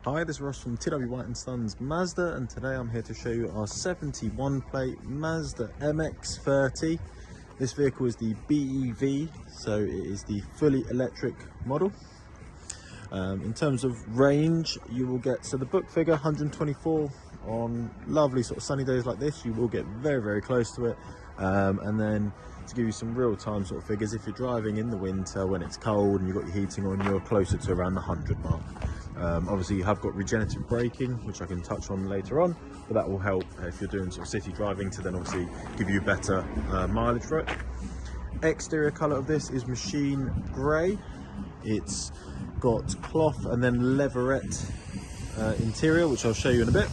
Hi, this is Ross from TW White & Sons Mazda, and today I'm here to show you our 71 plate Mazda MX-30. This vehicle is the BEV, so it is the fully electric model. In terms of range, you will get, so the book figure 124 on lovely sort of sunny days like this, you will get very close to it. And then to give you some real-time sort of figures, if you're driving in the winter when it's cold and you've got your heating on, you're closer to around the 100 mark. Obviously you have got regenerative braking, which I can touch on later on, but that will help if you're doing sort of city driving to then obviously give you better mileage for it. Exterior colour of this is machine grey. It's got cloth and then leatherette interior, which I'll show you in a bit.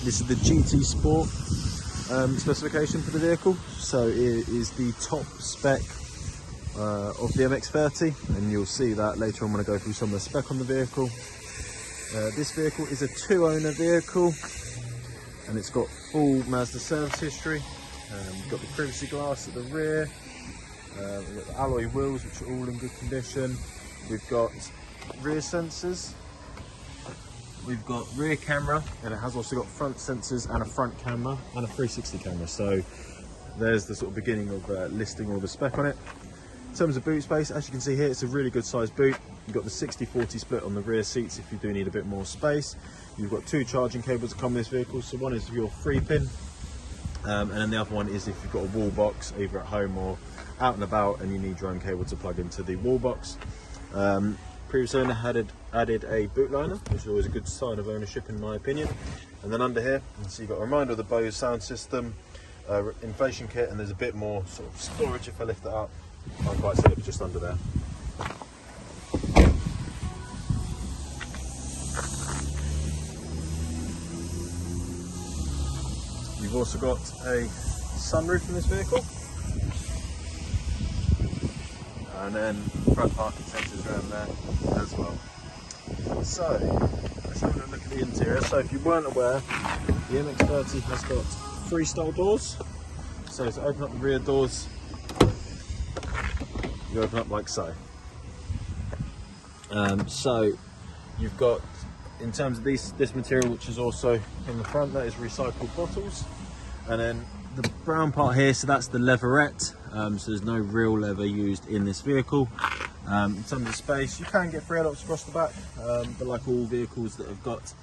This is the GT Sport specification for the vehicle, so it is the top spec of the MX-30, and you'll see that later on when I go through some of the spec on the vehicle. This vehicle is a 2-owner vehicle, and it's got full Mazda service history. You've got the privacy glass at the rear, we've got the alloy wheels, which are all in good condition. We've got rear sensors, we've got rear camera, and it has also got front sensors and a front camera and a 360 camera. So there's the sort of beginning of listing all the spec on it. In terms of boot space, as you can see here, it's a really good sized boot. You've got the 60-40 split on the rear seats if you do need a bit more space. You've got 2 charging cables that come with this vehicle. So one is your 3-pin, and then the other one is if you've got a wall box, either at home or out and about, and you need your own cable to plug into the wall box. Previous owner had added a boot liner, which is always a good sign of ownership in my opinion. And then under here, you can see you've got a reminder of the BOSE Sound System, inflation kit, and there's a bit more sort of storage if I lift it up. Can't quite see it just under there. You've also got a sunroof in this vehicle, and then front parking sensors around there as well. So let's have a look at the interior. So if you weren't aware, the MX-30 has got freestyle doors. So to open up the rear doors, you open up like so. So you've got, in terms of this material, which is also in the front, that is recycled bottles. And then the brown part here, so that's the leatherette. So there's no real leather used in this vehicle. In terms of space, you can get 3 adults across the back, but like all vehicles that have got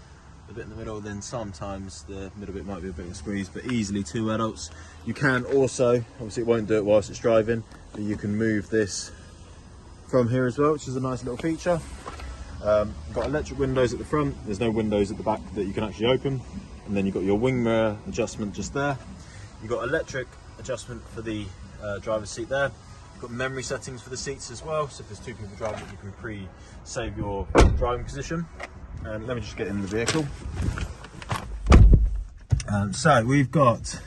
a bit in the middle, then sometimes the middle bit might be a bit of a squeeze, but easily 2 adults. You can also, obviously it won't do it whilst it's driving, but you can move this from here as well, which is a nice little feature. You've got electric windows at the front, there's no windows at the back that you can actually open. And then you've got your wing mirror adjustment just there. You've got electric adjustment for the driver's seat there. You've got memory settings for the seats as well, so if there's 2 people driving, you can pre-save your driving position. And let me just get in the vehicle. So we've got,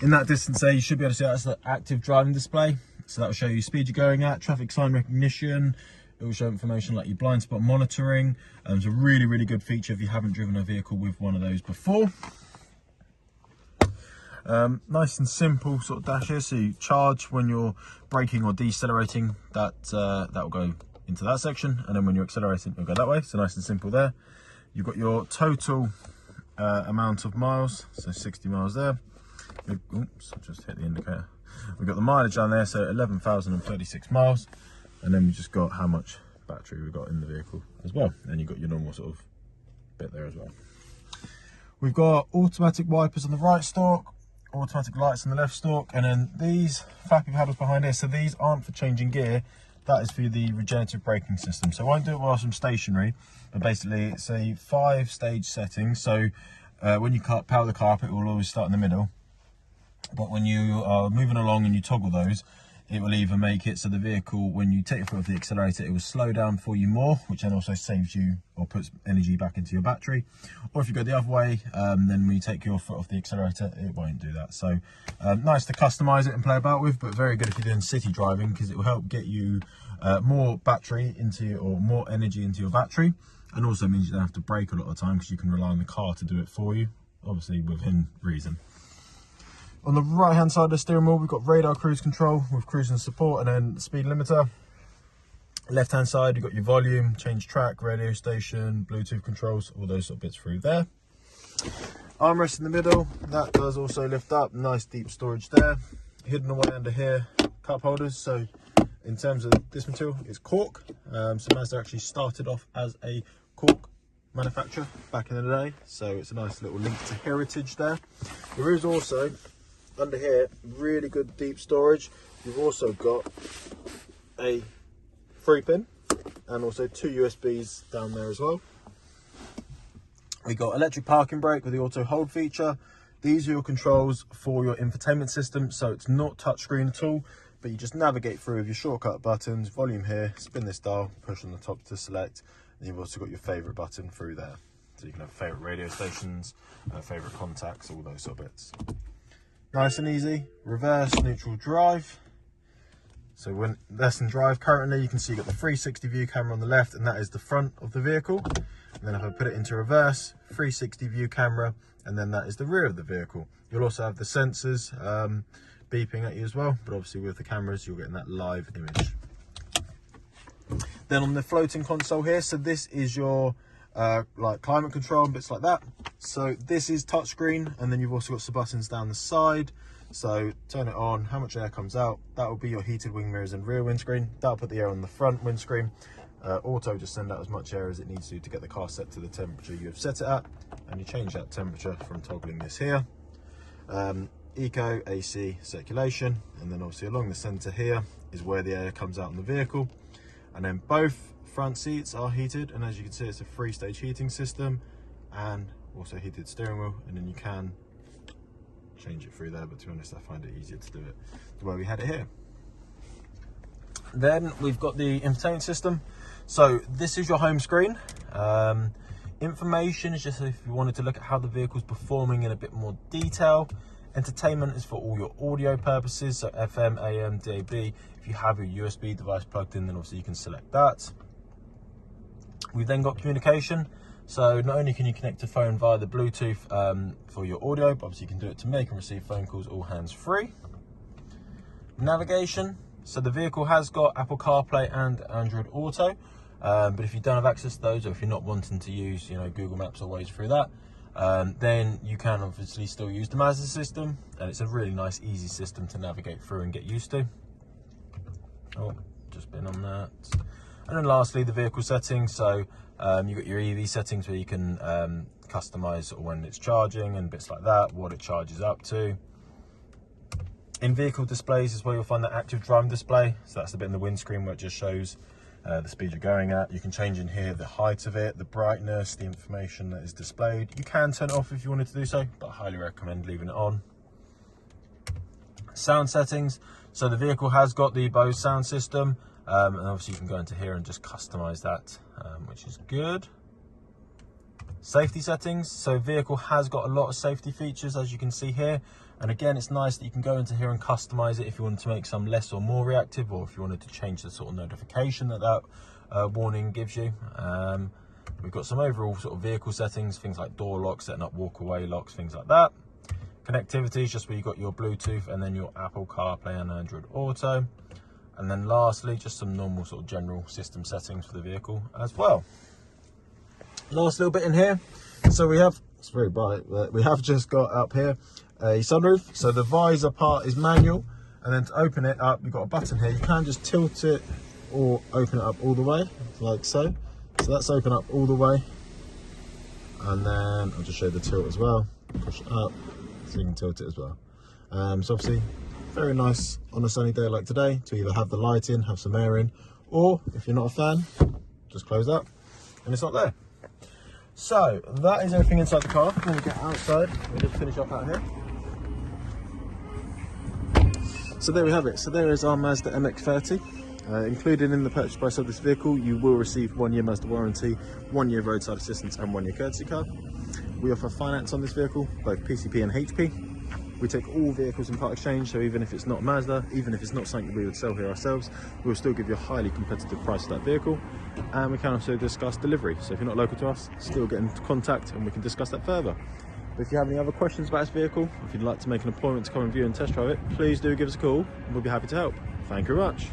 in that distance there, you should be able to see that's the active driving display. So that will show you speed you're going at, traffic sign recognition. It will show information like your blind spot monitoring. It's a really good feature if you haven't driven a vehicle with one of those before. Nice and simple sort of dash here. So you charge when you're braking or decelerating, that will go into that section, and then when you're accelerating, it'll go that way. So nice and simple there. You've got your total amount of miles, so 60 miles there. Oops, I just hit the indicator. We've got the mileage down there, so 11,036 miles. And then we've just got how much battery we've got in the vehicle as well. And you've got your normal sort of bit there as well. We've got automatic wipers on the right stalk, automatic lights on the left stalk, and then these flappy paddles behind here. So these aren't for changing gear, that is for the regenerative braking system. So I won't do it whilst I'm stationary, but basically it's a 5-stage setting. So when you power the car up, it will always start in the middle. But when you are moving along and you toggle those, it will either make it so the vehicle, when you take your foot off the accelerator, it will slow down for you more, which then also saves you or puts energy back into your battery. Or if you go the other way, then when you take your foot off the accelerator, it won't do that. So nice to customize it and play about with, but very good if you're doing city driving, because it will help get you more battery into, or more energy into your battery. And also means you don't have to brake a lot of the time, because you can rely on the car to do it for you, obviously within reason. On the right hand side of the steering wheel, we've got radar cruise control with cruise and support, and then speed limiter. Left hand side, you've got your volume, change track, radio station, Bluetooth controls, all those sort of bits through there. Armrest in the middle, that does also lift up, nice deep storage there. Hidden away under here, cup holders. So in terms of this material, it's cork. So Mazda actually started off as a cork manufacturer back in the day, so it's a nice little link to heritage there. There is also under here really good deep storage. You've also got a 3-pin and also 2 USBs down there as well. We got electric parking brake with the auto hold feature. These are your controls for your infotainment system, so it's not touchscreen at all, but you just navigate through with your shortcut buttons. Volume here, spin this dial, push on the top to select, and you've also got your favorite button through there, so you can have favorite radio stations, favorite contacts, all those sort of bits. Nice and easy. Reverse, neutral, drive. So when less than drive currently, you can see you've got the 360 view camera on the left, and that is the front of the vehicle. And then if I put it into reverse, 360 view camera, and then that is the rear of the vehicle. You'll also have the sensors beeping at you as well, but obviously with the cameras, you're getting that live image. Then on the floating console here, so this is your like climate control and bits like that. So this is touchscreen, and then you've also got some buttons down the side. So turn it on, how much air comes out, that will be your heated wing mirrors and rear windscreen. That'll put the air on the front windscreen. Auto just send out as much air as it needs to get the car set to the temperature you have set it at, and you change that temperature from toggling this here. Eco, AC, circulation, and then obviously along the center here is where the air comes out in the vehicle. And then both front seats are heated, and as you can see, it's a 3-stage heating system and also heated steering wheel, and then you can change it through there, but to be honest, I find it easier to do it the way we had it here. Then we've got the infotainment system. So this is your home screen. Information is just if you wanted to look at how the vehicle's performing in a bit more detail. Entertainment is for all your audio purposes, so FM, AM, DAB. If you have your USB device plugged in, then obviously you can select that. We've then got communication. So not only can you connect to phone via the Bluetooth for your audio, but obviously you can do it to make and receive phone calls all hands-free. Navigation. So the vehicle has got Apple CarPlay and Android Auto, but if you don't have access to those, or if you're not wanting to use, Google Maps or Waze through that, then you can obviously still use the Mazda system, and it's a really nice, easy system to navigate through and get used to. Oh, just been on that. And then lastly, the vehicle settings. So you've got your EV settings where you can customize when it's charging and bits like that, what it charges up to. In vehicle displays is where you'll find the active driving display. So that's the bit in the windscreen where it just shows the speed you're going at. You can change in here the height of it, the brightness, the information that is displayed. You can turn it off if you wanted to do so, but I highly recommend leaving it on. Sound settings. So the vehicle has got the BOSE Sound System, and obviously you can go into here and just customize that, which is good. Safety settings. So vehicle has got a lot of safety features, as you can see here. And again, it's nice that you can go into here and customize it if you wanted to make some less or more reactive, or if you wanted to change the sort of notification that warning gives you. We've got some overall sort of vehicle settings, things like door locks, setting up walk away locks, things like that. Connectivity is just where you got your Bluetooth and then your Apple CarPlay and Android Auto. And then lastly, just some normal sort of general system settings for the vehicle as well. Last little bit in here. So we have, it's very bright, but we have just got up here a sunroof. So the visor part is manual, and then to open it up, you've got a button here. You can just tilt it or open it up all the way, like so. So that's open up all the way. And then I'll just show you the tilt as well. Push it up, so you can tilt it as well. So obviously, very nice on a sunny day like today to either have the light in, have some air in, or if you're not a fan, just close that and it's not there. So that is everything inside the car. When we get outside, we'll just finish off out here. So there we have it. So there is our Mazda MX-30. Included in the purchase price of this vehicle, you will receive 1 year Mazda warranty, 1 year roadside assistance and 1 year courtesy car. We offer finance on this vehicle, both PCP and HP. We take all vehicles in part exchange, so even if it's not Mazda, even if it's not something we would sell here ourselves, we'll still give you a highly competitive price for that vehicle. And we can also discuss delivery. So if you're not local to us, still get in contact and we can discuss that further. But if you have any other questions about this vehicle, if you'd like to make an appointment to come and view and test drive it, please do give us a call and we'll be happy to help. Thank you very much.